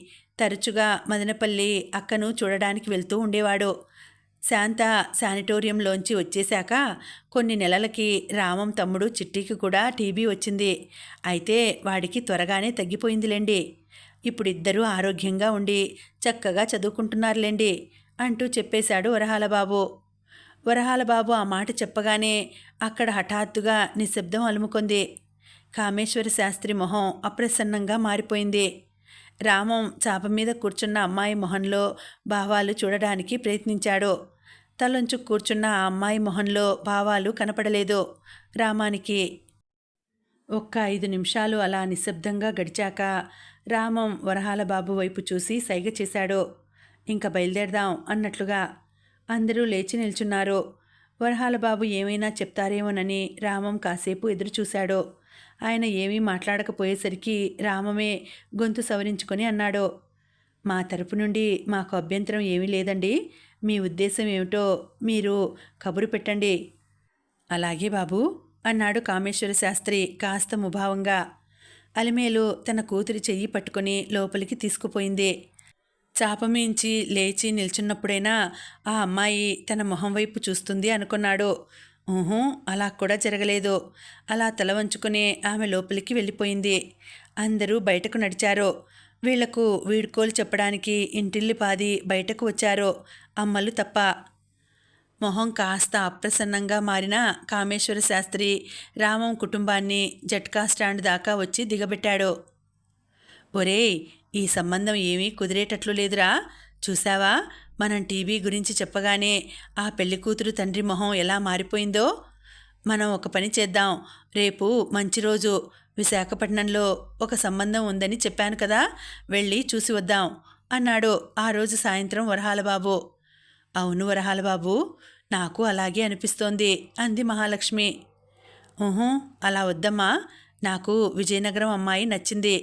తరచుగా మదనపల్లి అక్కను చూడడానికి వెళ్తూ ఉండేవాడు. శాంత శానిటోరియంలోంచి వచ్చేశాక కొన్ని నెలలకి రామం తమ్ముడు చిట్టికి కూడా టీబీ వచ్చింది. అయితే వాడికి త్వరగానే తగ్గిపోయిందిలేండి. ఇప్పుడిద్దరూ ఆరోగ్యంగా ఉండి చక్కగా చదువుకుంటున్నారులేండి అంటూ చెప్పేశాడు వరహాలబాబు. వరహాలబాబు ఆ మాట చెప్పగానే అక్కడ హఠాత్తుగా నిశ్శబ్దం అలుముకుంది. కామేశ్వర శాస్త్రి మొహం అప్రసన్నంగా మారిపోయింది. రామం చాప మీద కూర్చున్న అమ్మాయి మొహంలో భావాలు చూడడానికి ప్రయత్నించాడు. తలొంచు కూర్చున్న ఆ అమ్మాయి మొహంలో భావాలు కనపడలేదు రామానికి. 5 నిమిషాలు అలా నిశ్శబ్దంగా గడిచాక రామం వరహాల బాబు వైపు చూసి సైగ చేశాడు. ఇంక బయలుదేరదాం అన్నట్లుగా. అందరూ లేచి నిల్చున్నారు. వరహాల బాబు ఏమైనా చెప్తారేమోనని రామం కాసేపు ఎదురుచూశాడు. ఆయన ఏమీ మాట్లాడకపోయేసరికి రామమే గొంతు సవరించుకొని అన్నాడు. మా తరపు నుండి మాకు అభ్యంతరం ఏమీ లేదండి. మీ ఉద్దేశం ఏమిటో మీరు కబురు పెట్టండి. అలాగే బాబు అన్నాడు కామేశ్వర శాస్త్రి కాస్త ముభావంగా. అలిమేలు తన కూతురి చెయ్యి పట్టుకుని లోపలికి తీసుకుపోయింది. చాపమీంచి లేచి నిల్చున్నప్పుడైనా ఆ అమ్మాయి తన మొహం వైపు చూస్తుంది అనుకున్నాడు. ఊహూ, అలా కూడా జరగలేదు. అలా తల వంచుకుని ఆమె లోపలికి వెళ్ళిపోయింది. అందరూ బయటకు నడిచారు. వీళ్లకు వీడ్కోలు చెప్పడానికి ఇంటిల్లిపాది బయటకు వచ్చారు, అమ్మలు తప్ప. మొహం కాస్త అప్రసన్నంగా మారిన కామేశ్వర శాస్త్రి రామం కుటుంబాన్ని జట్కా స్టాండ్ దాకా వచ్చి దిగబెట్టాడు. ఒరేయ్, ఈ సంబంధం ఏమీ కుదిరేటట్లు లేదురా. చూసావా, మనం టీవీ గురించి చెప్పగానే ఆ పెళ్లికూతురు తండ్రి మొహం ఎలా మారిపోయిందో. మనం ఒక పని చేద్దాం. రేపు మంచి రోజు, విశాఖపట్నంలో ఒక సంబంధం ఉందని చెప్పాను కదా, వెళ్ళి చూసి వద్దాం అన్నాడు ఆ రోజు సాయంత్రం వరహాలబాబు. అవును వరహాలబాబు, నాకు అలాగే అనిపిస్తోంది అంది మహాలక్ష్మి. ఊహూ, అలా వద్దమ్మా. నాకు విజయనగరం అమ్మాయి నచ్చింది.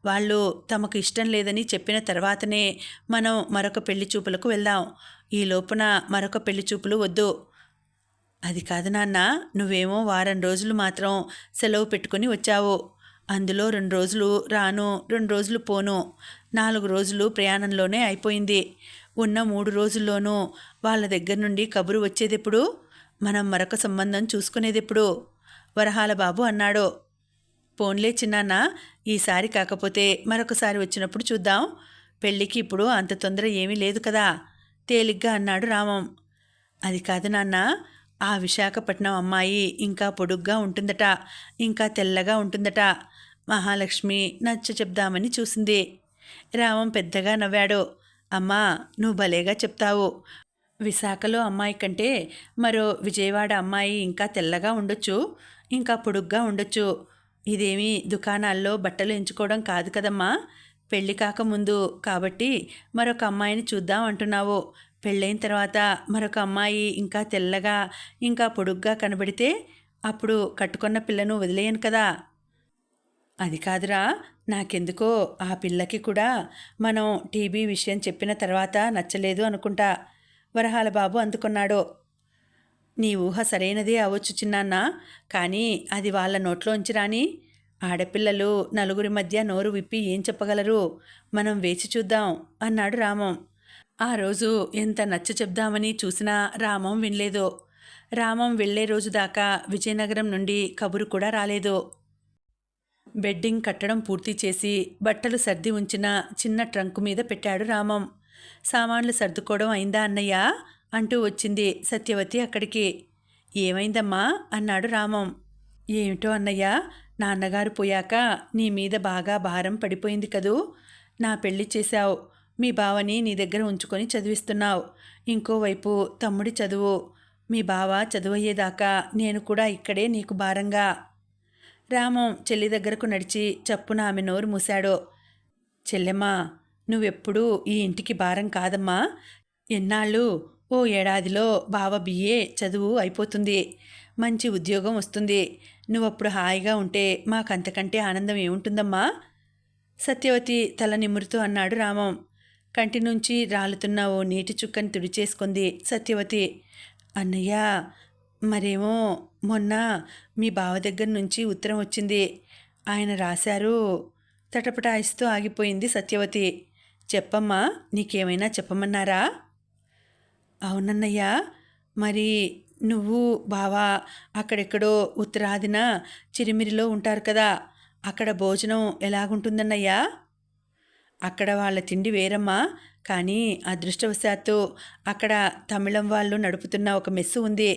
వాళ్ళు తమకు ఇష్టం లేదని చెప్పిన తర్వాతనే మనం మరొక పెళ్లి చూపులకు వెళ్దాం. ఈ లోపున మరొక పెళ్లి చూపులు వద్దు. అది కాదు నాన్న, నువ్వేమో వారం రోజులు మాత్రం సెలవు పెట్టుకుని వచ్చావు. అందులో 2 రోజులు రాను, 2 రోజులు పోను, 4 రోజులు ప్రయాణంలోనే అయిపోయింది. ఉన్న 3 రోజుల్లోనూ వాళ్ళ దగ్గర నుండి కబురు వచ్చేదెప్పుడు? మనం మరొక సంబంధం చూసుకునేదెప్పుడు? వరహాల బాబు అన్నాడు. పోన్లే చిన్నాన్న, ఈసారి కాకపోతే మరొకసారి వచ్చినప్పుడు చూద్దాం. పెళ్ళికి ఇప్పుడు అంత తొందర ఏమీ లేదు కదా, తేలిగ్గా అన్నాడు రామం. అది కాదు నాన్న, ఆ విశాఖపట్నం అమ్మాయి ఇంకా పొడుగ్గా ఉంటుందట, ఇంకా తెల్లగా ఉంటుందట. మహాలక్ష్మి నచ్చ చెప్దామని చూసింది. రామం పెద్దగా నవ్వాడు. అమ్మా, నువ్వు భలేగా చెప్తావు. విశాఖలో అమ్మాయి కంటే మరో విజయవాడ అమ్మాయి ఇంకా తెల్లగా ఉండొచ్చు, ఇంకా పొడుగ్గా ఉండొచ్చు. ఇదేమీ దుకాణాల్లో బట్టలు ఎంచుకోవడం కాదు కదమ్మా, పెళ్ళి కాకముందు కాబట్టి మరొక అమ్మాయిని చూద్దాం అంటున్నావు. పెళ్ళైన తర్వాత మరొక అమ్మాయి ఇంకా తెల్లగా ఇంకా పొడుగ్గా కనబడితే అప్పుడు కట్టుకున్న పిల్లను వదిలేయను కదా. అది కాదురా, నాకెందుకో ఆ పిల్లకి కూడా మనం టీబీ విషయం చెప్పిన తర్వాత నచ్చలేదు అనుకుంటా, వరహాల బాబు అందుకున్నాడు. నీ ఊహ సరైనదే అవ్వచ్చు చిన్నాన్న, కానీ అది వాళ్ళ నోట్లోంచి రాని. ఆడపిల్లలు నలుగురి మధ్య నోరు విప్పి ఏం చెప్పగలరు, మనం వేచి చూద్దాం అన్నాడు రామం. ఆ రోజు ఎంత నచ్చ చెప్దామని చూసినా రామం వినలేదు. రామం వెళ్లే రోజు దాకా విజయనగరం నుండి కబురు కూడా రాలేదు. బెడ్డింగ్ కట్టడం పూర్తి చేసి బట్టలు సర్ది ఉంచిన చిన్న ట్రంకు మీద పెట్టాడు రామం. సామాన్లు సర్దుకోవడం అయిందా అన్నయ్య అంటూ వచ్చింది సత్యవతి అక్కడికి. ఏమైందమ్మా అన్నాడు రామం. ఏమిటో అన్నయ్య, నాన్నగారు పోయాక నీ మీద బాగా భారం పడిపోయింది కదూ. నా పెళ్లి చేశావు, మీ బావని నీ దగ్గర ఉంచుకొని చదివిస్తున్నావు, ఇంకోవైపు తమ్ముడి చదువు. మీ బావ చదువయ్యేదాకా నేను కూడా ఇక్కడే నీకు భారంగా. రామం చెల్లి దగ్గరకు నడిచి చప్పున ఆమె నోరు మూశాడు. చెల్లెమ్మా, నువ్వెప్పుడూ ఈ ఇంటికి భారం కాదమ్మా. ఎన్నాళ్ళు, ఓ ఏడాదిలో బావ బిఏ చదువు అయిపోతుంది, మంచి ఉద్యోగం వస్తుంది. నువ్వప్పుడు హాయిగా ఉంటే మాకంతకంటే ఆనందం ఏముంటుందమ్మా. సత్యవతి తల నిమురుతూ అన్నాడు రామం. కంటి నుంచి రాలుతున్న ఓ నీటి చుక్కని తుడిచేసుకుంది సత్యవతి. అన్నయ్య, మరేమో మొన్న మీ బావ దగ్గర నుంచి ఉత్తరం వచ్చింది, ఆయన రాశారు. తటపటాయిస్తూ ఆగిపోయింది సత్యవతి. చెప్పమ్మా, నీకేమైనా చెప్పమన్నారా? అవునన్నయ్య, మరి నువ్వు బావా అక్కడెక్కడో ఉత్తరాదిన చిరిమిరిలో ఉంటారు కదా, అక్కడ భోజనం ఎలాగుంటుందన్నయ్యా? అక్కడ వాళ్ళ తిండి వేరమ్మా, కానీ అదృష్టవశాత్తు అక్కడ తమిళం వాళ్ళు నడుపుతున్న ఒక మెస్సు ఉంది,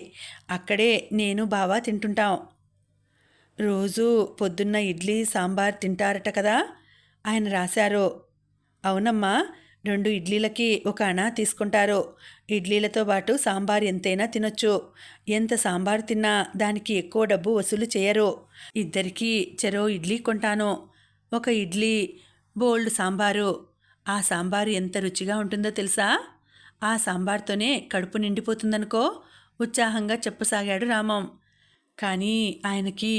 అక్కడే నేను బావా తింటుంటాం. రోజు పొద్దున్న ఇడ్లీ సాంబార్ తింటారట కదా, ఆయన రాశారు. అవునమ్మా, 2 ఇడ్లీలకి 1 అణా తీసుకుంటారు. ఇడ్లీలతో పాటు సాంబార్ ఎంతైనా తినొచ్చు. ఎంత సాంబార్ తిన్నా దానికి ఎక్కువ డబ్బు వసూలు చేయరు. ఇద్దరికీ చెరో ఇడ్లీ కొంటాను. 1 ఇడ్లీ, బోల్డ్ సాంబారు. ఆ సాంబారు ఎంత రుచిగా ఉంటుందో తెలుసా? ఆ సాంబార్తోనే కడుపు నిండిపోతుందనుకో ఉత్సాహంగా చెప్పసాగాడు రామం. కానీ ఆయనకి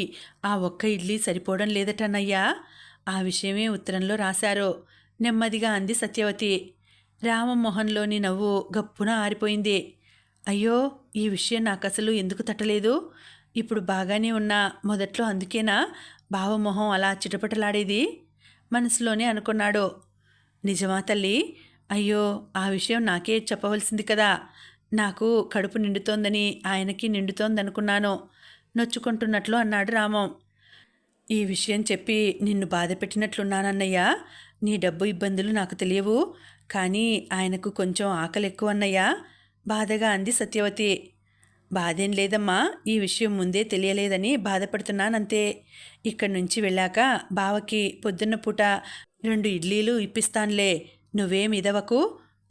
ఆ 1 ఇడ్లీ సరిపోవడం లేదటన్నయ్యా. ఆ విషయమే ఉత్తరంలో రాశారు, నెమ్మదిగా అంది సత్యవతి. రామం మొహంలోని నవ్వు గప్పున ఆరిపోయింది. అయ్యో, ఈ విషయం నాకసలు ఎందుకు తట్టలేదు. ఇప్పుడు బాగానే ఉన్నా మొదట్లో అందుకేనా బావమొహం అలా చిటపటలాడేది మనసులోనే అనుకున్నాడు. నిజమా తల్లి? అయ్యో, ఆ విషయం నాకే చెప్పవలసింది కదా. నాకు కడుపు నిండుతోందని ఆయనకి నిండుతోందనుకున్నాను నొచ్చుకుంటున్నట్లు అన్నాడు రామం. ఈ విషయం చెప్పి నిన్ను బాధ పెట్టినట్లున్నానన్నయ్యా. నీ డబ్బు ఇబ్బందులు నాకు తెలియవు, కానీ ఆయనకు కొంచెం ఆకలి ఎక్కువ అన్నయ్యా బాధగా అంది సత్యవతి. బాధేం లేదమ్మా, ఈ విషయం ముందే తెలియలేదని బాధపడుతున్నానంతే. ఇక్కడి నుంచి వెళ్ళాక బావకి పొద్దున్న పూట 2 ఇడ్లీలు ఇప్పిస్తాన్లే, నువ్వేం ఇదవకు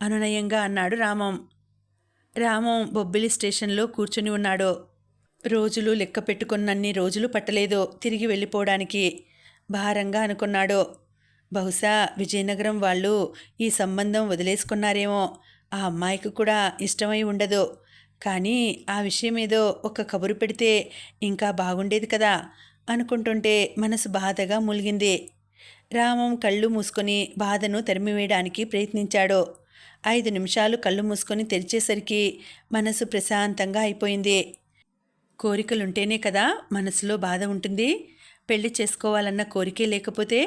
అనునయంగా అన్నాడు రామం. రామం బొబ్బిలి స్టేషన్లో కూర్చుని ఉన్నాడు. రోజులు లెక్క పెట్టుకున్నన్ని రోజులు పట్టలేదు తిరిగి వెళ్ళిపోవడానికి. భారంగా అనుకున్నాడు. బహుశా విజయనగరం వాళ్ళు ఈ సంబంధం వదిలేసుకున్నారేమో, ఆ అమ్మాయికి కూడా ఇష్టమై ఉండదు. కానీ ఆ విషయం ఏదో ఒక కబురు పెడితే ఇంకా బాగుండేది కదా అనుకుంటుంటే మనసు బాధగా మూలిగింది. రామం కళ్ళు మూసుకొని బాధను తరిమివేయడానికి ప్రయత్నించాడు. 5 నిమిషాలు కళ్ళు మూసుకొని తెరిచేసరికి మనసు ప్రశాంతంగా అయిపోయింది. కోరికలుంటేనే కదా మనసులో బాధ ఉంటుంది, పెళ్లి చేసుకోవాలన్న కోరికే లేకపోతే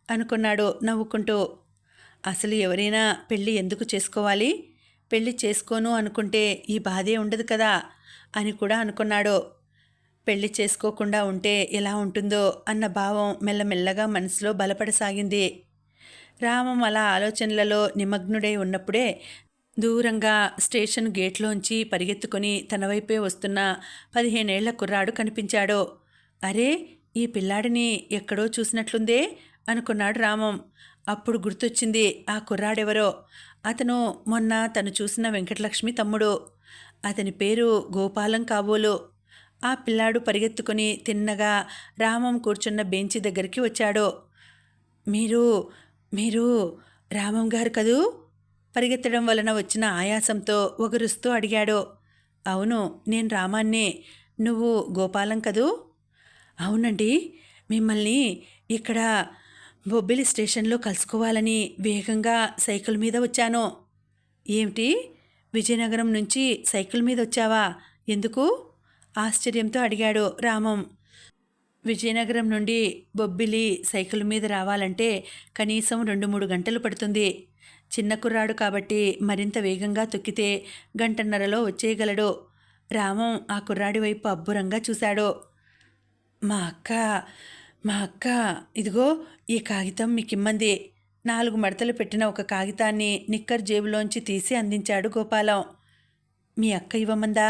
అనుకున్నాడు నవ్వుకుంటూ. అసలు ఎవరైనా పెళ్ళి ఎందుకు చేసుకోవాలి? పెళ్ళి చేసుకోను అనుకుంటే ఈ బాధే ఉండదు కదా అని కూడా అనుకున్నాడు. పెళ్లి చేసుకోకుండా ఉంటే ఎలా ఉంటుందో అన్న భావం మెల్లమెల్లగా మనసులో బలపడసాగింది. రామం అలా ఆలోచనలలో నిమగ్నుడై ఉన్నప్పుడే దూరంగా స్టేషన్ గేట్లోంచి పరిగెత్తుకొని తన వైపే వస్తున్న 15 ఏళ్ల కుర్రాడు కనిపించాడు. అరే, ఈ పిల్లాడిని ఎక్కడో చూసినట్లుందే అనుకున్నాడు రామం. అప్పుడు గుర్తొచ్చింది ఆ కుర్రాడెవరో. అతను మొన్న తను చూసిన వెంకటలక్ష్మి తమ్ముడు. అతని పేరు గోపాలం కాబోలు. ఆ పిల్లాడు పరిగెత్తుకుని తిన్నగా రామం కూర్చున్న బెంచి దగ్గరికి వచ్చాడు. మీరు మీరు రామం గారు కదూ? పరిగెత్తడం వలన వచ్చిన ఆయాసంతో ఒగరుస్తూ అడిగాడు. అవును, నేను రామాన్నే. నువ్వు గోపాలం కదూ? అవునండి, మిమ్మల్ని ఇక్కడ బొబ్బిలి స్టేషన్లో కలుసుకోవాలని వేగంగా సైకిల్ మీద వచ్చాను. ఏమిటి, విజయనగరం నుంచి సైకిల్ మీద వచ్చావా? ఎందుకు? ఆశ్చర్యంతో అడిగాడు రామం. విజయనగరం నుండి బొబ్బిలి సైకిల్ మీద రావాలంటే కనీసం 2-3 గంటలు పడుతుంది. చిన్న కుర్రాడు కాబట్టి మరింత వేగంగా తొక్కితే గంటన్నరలో వచ్చేయగలడు. రామం ఆ కుర్రాడి వైపు అబ్బురంగా చూశాడు. మా అక్క మా అక్క ఇదిగో ఈ కాగితం మీకిమ్మంది. 4 మడతలు పెట్టిన ఒక కాగితాన్ని నిక్కర్ జేబులోంచి తీసి అందించాడు గోపాలం. మీ అక్క ఇవ్వమందా?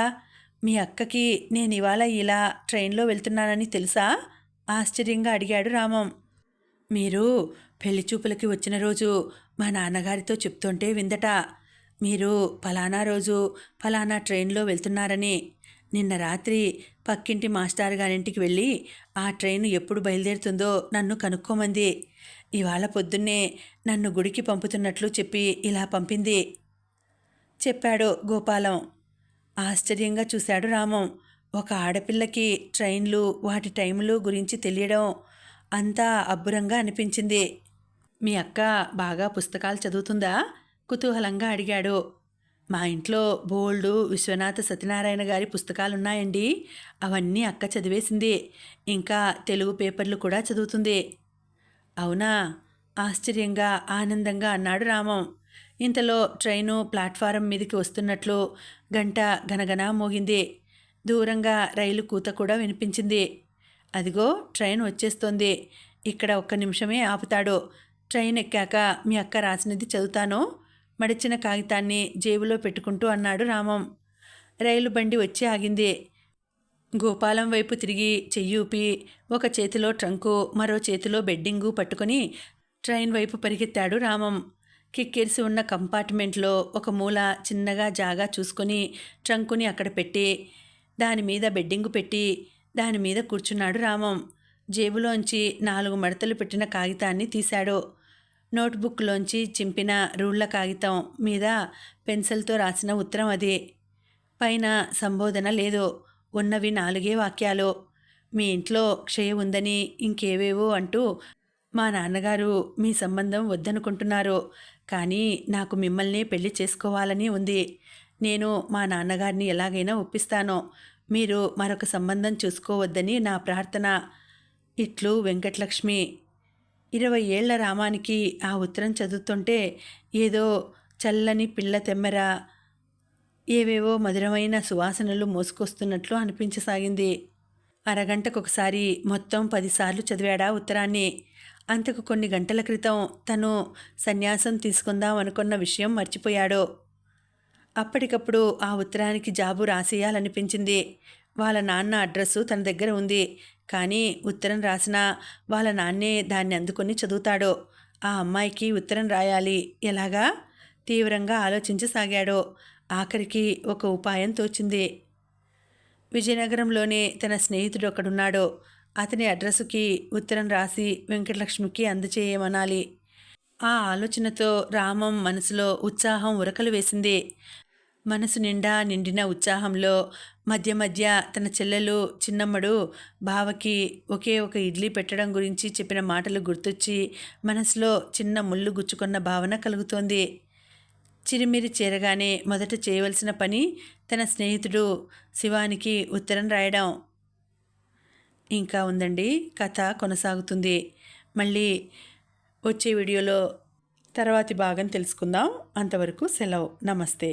మీ అక్కకి నేను ఇవాళ ఇలా ట్రైన్లో వెళ్తున్నానని తెలుసా? ఆశ్చర్యంగా అడిగాడు రామం. మీరు పెళ్లి చూపులకి వచ్చిన రోజు మా నాన్నగారితో చెప్తుంటే విందట. మీరు ఫలానా రోజు ఫలానా ట్రైన్లో వెళ్తున్నారని. నిన్న రాత్రి పక్కింటి మాస్టర్ గారింటికి వెళ్ళి ఆ ట్రైన్ ఎప్పుడు బయలుదేరుతుందో నన్ను కనుక్కోమంది. ఇవాళ పొద్దున్నే నన్ను గుడికి పంపుతున్నట్లు చెప్పి ఇలా పంపింది చెప్పాడు గోపాలం. ఆశ్చర్యంగా చూశాడు రామం. ఒక ఆడపిల్లకి ట్రైన్లు వాటి టైములు గురించి తెలియడం అంతా అబ్బురంగా అనిపించింది. మీ అక్క బాగా పుస్తకాలు చదువుతుందా? కుతూహలంగా అడిగాడు. మా ఇంట్లో బోల్డు విశ్వనాథ సత్యనారాయణ గారి పుస్తకాలున్నాయండి. అవన్నీ అక్క చదివేసింది. ఇంకా తెలుగు పేపర్లు కూడా చదువుతుంది. అవునా? ఆశ్చర్యంగా ఆనందంగా అన్నాడు రామం. ఇంతలో ట్రైను ప్లాట్ఫారం మీదకి వస్తున్నట్లు గంట గనగన మోగింది. దూరంగా రైలు కూత కూడా వినిపించింది. అదిగో ట్రైన్ వచ్చేస్తోంది. ఇక్కడ 1 నిమిషమే ఆపుతాడు. ట్రైన్ ఎక్కాక మీ అక్క రాసినది చదువుతాను. మడిచిన కాగితాన్ని జేబులో పెట్టుకుంటూ అన్నాడు రామం. రైలు బండి వచ్చి ఆగింది. గోపాలం వైపు తిరిగి చెయ్యూపి ఒక చేతిలో ట్రంకు మరో చేతిలో బెడ్డింగు పట్టుకుని ట్రైన్ వైపు పరిగెత్తాడు రామం. కిక్కిరిసి ఉన్న కంపార్ట్మెంట్లో ఒక మూల చిన్నగా జాగా చూసుకొని ట్రంకుని అక్కడ పెట్టి దానిమీద బెడ్డింగు పెట్టి దానిమీద కూర్చున్నాడు రామం. జేబులోంచి 4 మడతలు పెట్టిన కాగితాన్ని తీశాడు. నోట్బుక్లోంచి చింపిన రూళ్ల కాగితం మీద పెన్సిల్తో రాసిన ఉత్తరం అది. పైన సంబోధన లేదు. ఉన్నవి 4 వాక్యాలు. మీ ఇంట్లో క్షయ ఉందని ఇంకేవేవో అంటూ మా నాన్నగారు మీ సంబంధం వద్దనుకుంటున్నారు. కానీ నాకు మిమ్మల్ని పెళ్లి చేసుకోవాలని ఉంది. నేను మా నాన్నగారిని ఎలాగైనా ఒప్పిస్తాను. మీరు మరొక సంబంధం చూసుకోవద్దని నా ప్రార్థన. ఇట్లు వెంకటలక్ష్మి. 20 ఏళ్ల రామానికి ఆ ఉత్తరం చదువుతుంటే ఏదో చల్లని పిల్ల తెమ్మెర ఏవేవో మధురమైన సువాసనలు మోసుకొస్తున్నట్లు అనిపించసాగింది. అరగంటకొకసారి మొత్తం 10 సార్లు చదివాడా ఉత్తరాన్ని. అంతకు కొన్ని గంటల క్రితం తను సన్యాసం తీసుకుందాం అనుకున్న విషయం మర్చిపోయాడు. అప్పటికప్పుడు ఆ ఉత్తరానికి జాబు రాసేయాలనిపించింది. వాళ్ళ నాన్న అడ్రస్సు తన దగ్గర ఉంది. కానీ ఉత్తరం రాసినా వాళ్ళ నాన్నే దాన్ని అందుకొని చదువుతాడు. ఆ అమ్మాయికి ఉత్తరం రాయాలి. ఎలాగా? తీవ్రంగా ఆలోచించసాగాడు. ఆఖరికి ఒక ఉపాయం తోచింది. విజయనగరంలోనే తన స్నేహితుడు ఒకడున్నాడు. అతని అడ్రస్సుకి ఉత్తరం రాసి వెంకటలక్ష్మికి అందచేయమనాలి. ఆ ఆలోచనతో రామం మనసులో ఉత్సాహం ఉరకలు వేసింది. మనసు నిండా నిండిన ఉత్సాహంలో మధ్య మధ్య తన చెల్లెలు చిన్నమ్మడు బావకి ఒకే ఒక ఇడ్లీ పెట్టడం గురించి చెప్పిన మాటలు గుర్తొచ్చి మనసులో చిన్న ముళ్ళు గుచ్చుకున్న భావన కలుగుతోంది. చిరిమిరి చేరగానే మొదట చేయవలసిన పని తన స్నేహితుడు శివానికి ఉత్తరం రాయడం. ఇంకా ఉందండి, కథ కొనసాగుతుంది. మళ్ళీ వచ్చే వీడియోలో తర్వాతి భాగం తెలుసుకుందాం. అంతవరకు సెలవు. నమస్తే.